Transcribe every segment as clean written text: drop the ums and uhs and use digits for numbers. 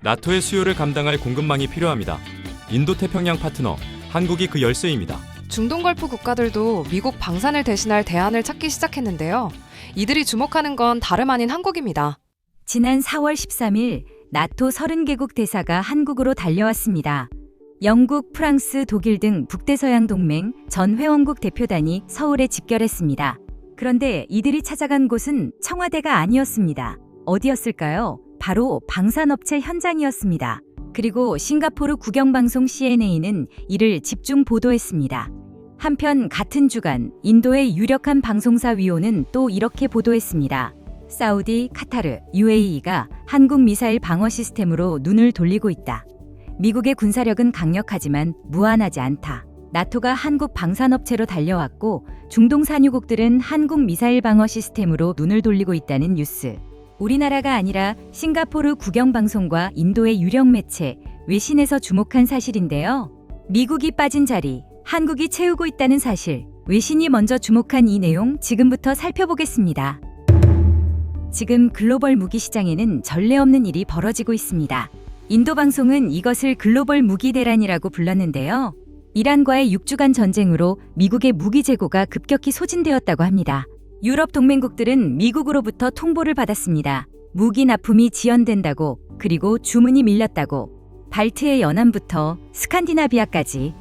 나토의 수요를 감당할 공급망이 필요합니다. 인도태평양 파트너, 한국이 그 열쇠입니다. 중동 걸프 국가들도 미국 방산을 대신할 대안을 찾기 시작했는데요. 이들이 주목하는 건 다름 아닌 한국입니다. 지난 4월 13일 나토 30개국 대사가 한국으로 달려왔습니다. 영국, 프랑스, 독일 등 북대서양 동맹 전 회원국 대표단이 서울에 집결했습니다. 그런데 이들이 찾아간 곳은 청와대가 아니었습니다. 어디였을까요? 바로 방산업체 현장이었습니다. 그리고 싱가포르 국영방송 CNA는 이를 집중 보도했습니다. 한편 같은 주간 인도의 유력한 방송사 위오는 또 이렇게 보도했습니다. 사우디, 카타르, UAE가 한국 미사일 방어 시스템으로 눈을 돌리고 있다. 미국의 군사력은 강력하지만 무한하지 않다. 나토가 한국 방산업체로 달려왔고 중동 산유국들은 한국 미사일 방어 시스템으로 눈을 돌리고 있다는 뉴스. 우리나라가 아니라 싱가포르 국영방송과 인도의 유력 매체, 외신에서 주목한 사실인데요. 미국이 빠진 자리, 한국이 채우고 있다는 사실, 외신이 먼저 주목한 이 내용 지금부터 살펴보겠습니다. 지금 글로벌 무기 시장에는 전례 없는 일이 벌어지고 있습니다. 인도 방송은 이것을 글로벌 무기 대란이라고 불렀는데요. 이란과의 6주간 전쟁으로 미국의 무기 재고가 급격히 소진되었다고 합니다. 유럽 동맹국들은 미국으로부터 통보를 받았습니다. 무기 납품이 지연된다고, 그리고 주문이 밀렸다고. 발트해 연안부터 스칸디나비아까지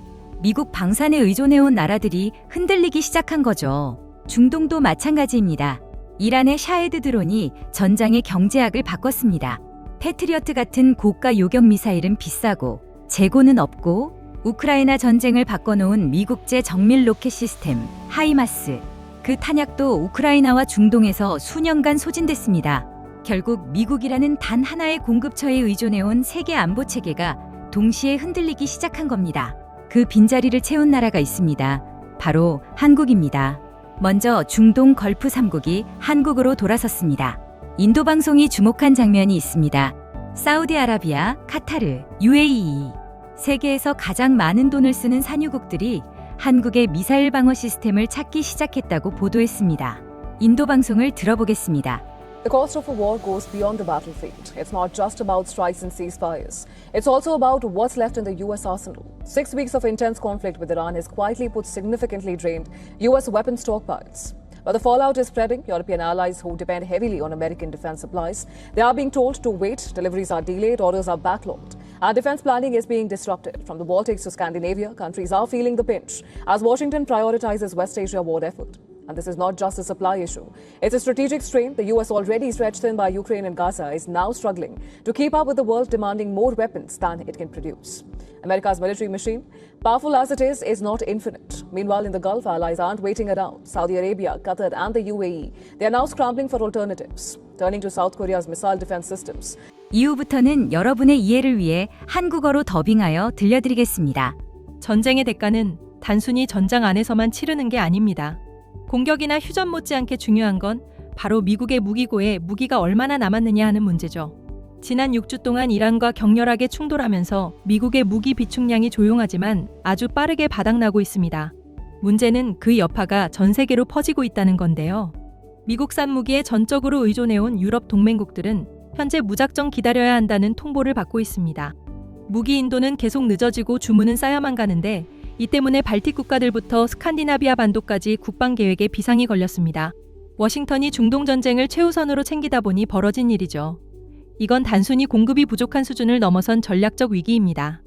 미국 방산에 의존해온 나라들이 흔들리기 시작한 거죠. 중동도 마찬가지입니다. 이란의 샤헤드 드론이 전장의 경제학을 바꿨습니다. 패트리어트 같은 고가 요격 미사일은 비싸고 재고는 없고, 우크라이나 전쟁을 바꿔놓은 미국제 정밀 로켓 시스템 하이마스, 그 탄약도 우크라이나와 중동에서 수년간 소진됐습니다. 결국 미국이라는 단 하나의 공급처에 의존해온 세계 안보 체계가 동시에 흔들리기 시작한 겁니다. 그 빈자리를 채운 나라가 있습니다. 바로 한국입니다. 먼저 중동 걸프 3국이 한국으로 돌아섰습니다. 인도 방송이 주목한 장면이 있습니다. 사우디아라비아, 카타르, UAE. 세계에서 가장 많은 돈을 쓰는 산유국들이 한국의 미사일 방어 시스템을 찾기 시작했다고 보도했습니다. 인도 방송을 들어보겠습니다. The cost of a war goes beyond the battlefield. It's not just about strikes and ceasefires. It's also about what's left in the US arsenal. 6 weeks of intense conflict with Iran has quietly put significantly drained US weapon stockpiles. While the fallout is spreading, European allies who depend heavily on American defense supplies, they are being told to wait, deliveries are delayed, orders are backlogged. Our defense planning is being disrupted. From the Baltics to Scandinavia, countries are feeling the pinch as Washington prioritizes West Asia war effort. And this is not just a supply issue. It's a strategic strain. The US, already stretched thin by Ukraine and Gaza, is now struggling to keep up with the world demanding more weapons than it can produce. America's military machine, powerful as it is not infinite. Meanwhile, in the Gulf, allies aren't waiting around. Saudi Arabia, Qatar, and the UAE, they are now scrambling for alternatives, turning to South Korea's missile defense systems. 이후부터는 여러분의 이해를 위해 한국어로 더빙하여 들려드리겠습니다. 전쟁의 대가는 단순히 전장 안에서만 치르는 게 아닙니다. 공격이나 휴전 못지않게 중요한 건 바로 미국의 무기고에 무기가 얼마나 남았느냐 하는 문제죠. 지난 6주 동안 이란과 격렬하게 충돌하면서 미국의 무기 비축량이 조용하지만 아주 빠르게 바닥나고 있습니다. 문제는 그 여파가 전 세계로 퍼지고 있다는 건데요. 미국산 무기에 전적으로 의존해온 유럽 동맹국들은 현재 무작정 기다려야 한다는 통보를 받고 있습니다. 무기 인도는 계속 늦어지고 주문은 쌓여만 가는데 이 때문에 발틱 국가들부터 스칸디나비아 반도까지 국방 계획에 비상이 걸렸습니다. 워싱턴이 중동 전쟁을 최우선으로 챙기다 보니 벌어진 일이죠. 이건 단순히 공급이 부족한 수준을 넘어선 전략적 위기입니다.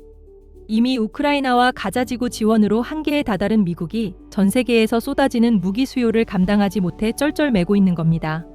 이미 우크라이나와 가자지구 지원으로 한계에 다다른 미국이 전 세계에서 쏟아지는 무기 수요를 감당하지 못해 쩔쩔매고 있는 겁니다.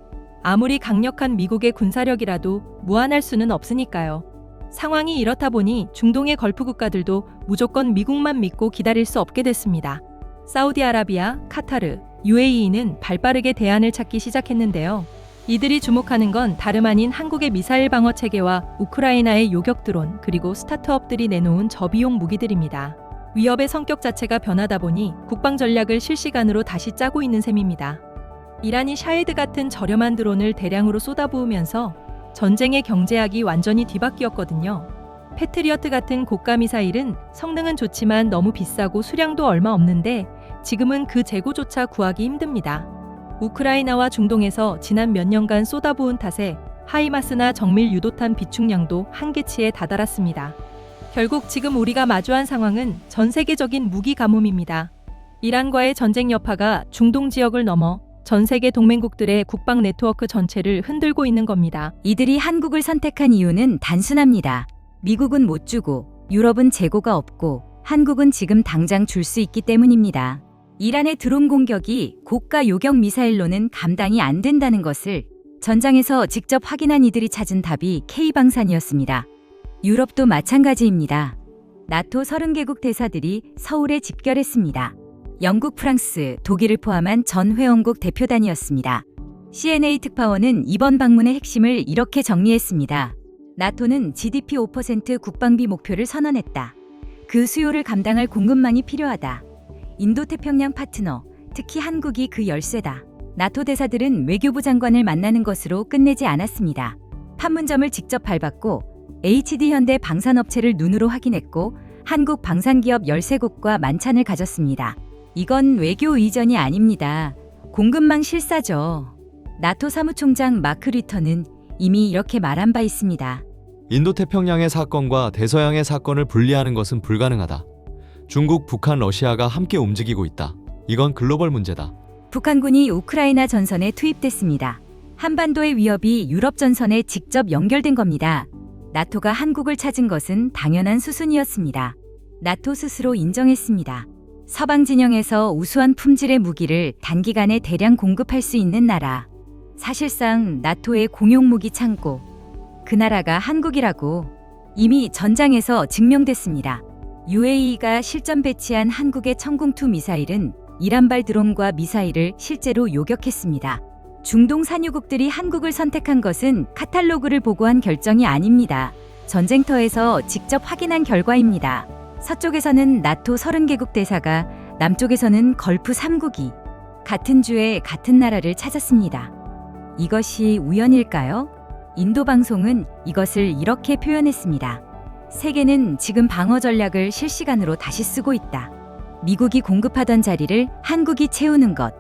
아무리 강력한 미국의 군사력이라도 무한할 수는 없으니까요. 상황이 이렇다 보니 중동의 걸프 국가들도 무조건 미국만 믿고 기다릴 수 없게 됐습니다. 사우디아라비아, 카타르, UAE는 발빠르게 대안을 찾기 시작했는데요. 이들이 주목하는 건 다름 아닌 한국의 미사일 방어 체계와 우크라이나의 요격 드론, 그리고 스타트업들이 내놓은 저비용 무기들입니다. 위협의 성격 자체가 변하다 보니 국방 전략을 실시간으로 다시 짜고 있는 셈입니다. 이란이 샤헤드 같은 저렴한 드론을 대량으로 쏟아부으면서 전쟁의 경제학이 완전히 뒤바뀌었거든요. 패트리어트 같은 고가 미사일은 성능은 좋지만 너무 비싸고 수량도 얼마 없는데 지금은 그 재고조차 구하기 힘듭니다. 우크라이나와 중동에서 지난 몇 년간 쏟아부은 탓에 하이마스나 정밀 유도탄 비축량도 한계치에 다다랐습니다. 결국 지금 우리가 마주한 상황은 전 세계적인 무기 가뭄입니다. 이란과의 전쟁 여파가 중동 지역을 넘어 전 세계 동맹국들의 국방 네트워크 전체를 흔들고 있는 겁니다. 이들이 한국을 선택한 이유는 단순합니다. 미국은 못 주고 유럽은 재고가 없고 한국은 지금 당장 줄 수 있기 때문입니다. 이란의 드론 공격이 고가 요격 미사일로는 감당이 안 된다는 것을 전장에서 직접 확인한 이들이 찾은 답이 K방산이었습니다. 유럽도 마찬가지입니다. 나토 30개국 대사들이 서울에 집결했습니다. 영국, 프랑스, 독일을 포함한 전 회원국 대표단이었습니다. CNA 특파원은 이번 방문의 핵심을 이렇게 정리했습니다. 나토는 GDP 5% 국방비 목표를 선언했다. 그 수요를 감당할 공급망이 필요하다. 인도태평양 파트너, 특히 한국이 그 열쇠다. 나토 대사들은 외교부 장관을 만나는 것으로 끝내지 않았습니다. 판문점을 직접 밟았고 HD 현대 방산업체를 눈으로 확인했고 한국 방산기업 13곳과 만찬을 가졌습니다. 이건 외교 의전이 아닙니다. 공급망 실사죠. 나토 사무총장 마크 리터는 이미 이렇게 말한 바 있습니다. 인도태평양의 사건과 대서양의 사건을 분리하는 것은 불가능하다. 중국, 북한, 러시아가 함께 움직이고 있다. 이건 글로벌 문제다. 북한군이 우크라이나 전선에 투입됐습니다. 한반도의 위협이 유럽 전선에 직접 연결된 겁니다. 나토가 한국을 찾은 것은 당연한 수순이었습니다. 나토 스스로 인정했습니다. 서방 진영에서 우수한 품질의 무기를 단기간에 대량 공급할 수 있는 나라. 사실상 나토의 공용 무기 창고. 그 나라가 한국이라고 이미 전장에서 증명됐습니다. UAE가 실전 배치한 한국의 천궁2 미사일은 이란발 드론과 미사일을 실제로 요격했습니다. 중동 산유국들이 한국을 선택한 것은 카탈로그를 보고 한 결정이 아닙니다. 전쟁터에서 직접 확인한 결과입니다. 서쪽에서는 나토 30개국 대사가, 남쪽에서는 걸프 3국이 같은 주에 같은 나라를 찾았습니다. 이것이 우연일까요? 인도 방송은 이것을 이렇게 표현했습니다. 세계는 지금 방어 전략을 실시간으로 다시 쓰고 있다. 미국이 공급하던 자리를 한국이 채우는 것.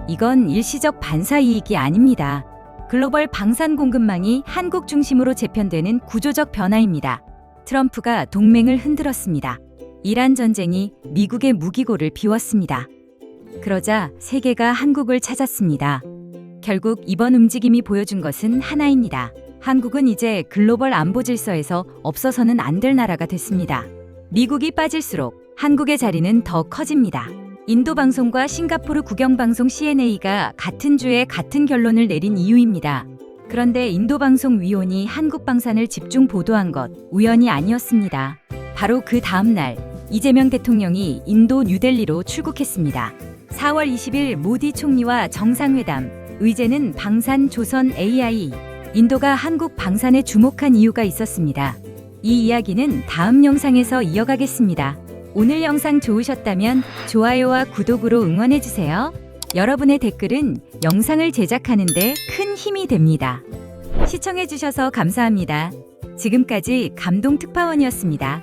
이건 일시적 반사 이익이 아닙니다. 글로벌 방산 공급망이 한국 중심으로 재편되는 구조적 변화입니다. 트럼프가 동맹을 흔들었습니다. 이란 전쟁이 미국의 무기고를 비웠습니다. 그러자 세계가 한국을 찾았습니다. 결국 이번 움직임이 보여준 것은 하나입니다. 한국은 이제 글로벌 안보 질서에서 없어서는 안 될 나라가 됐습니다. 미국이 빠질수록 한국의 자리는 더 커집니다. 인도 방송과 싱가포르 국영방송 CNA가 같은 주에 같은 결론을 내린 이유입니다. 그런데 인도 방송 위원이 한국 방산을 집중 보도한 것 우연이 아니었습니다. 바로 그 다음 날 이재명 대통령이 인도 뉴델리로 출국했습니다. 4월 20일 모디 총리와 정상회담, 의제는 방산 조선 AI. 인도가 한국 방산에 주목한 이유가 있었습니다. 이 이야기는 다음 영상에서 이어가겠습니다. 오늘 영상 좋으셨다면 좋아요와 구독으로 응원해주세요. 여러분의 댓글은 영상을 제작하는 데 큰 힘이 됩니다. 시청해주셔서 감사합니다. 지금까지 감동특파원이었습니다.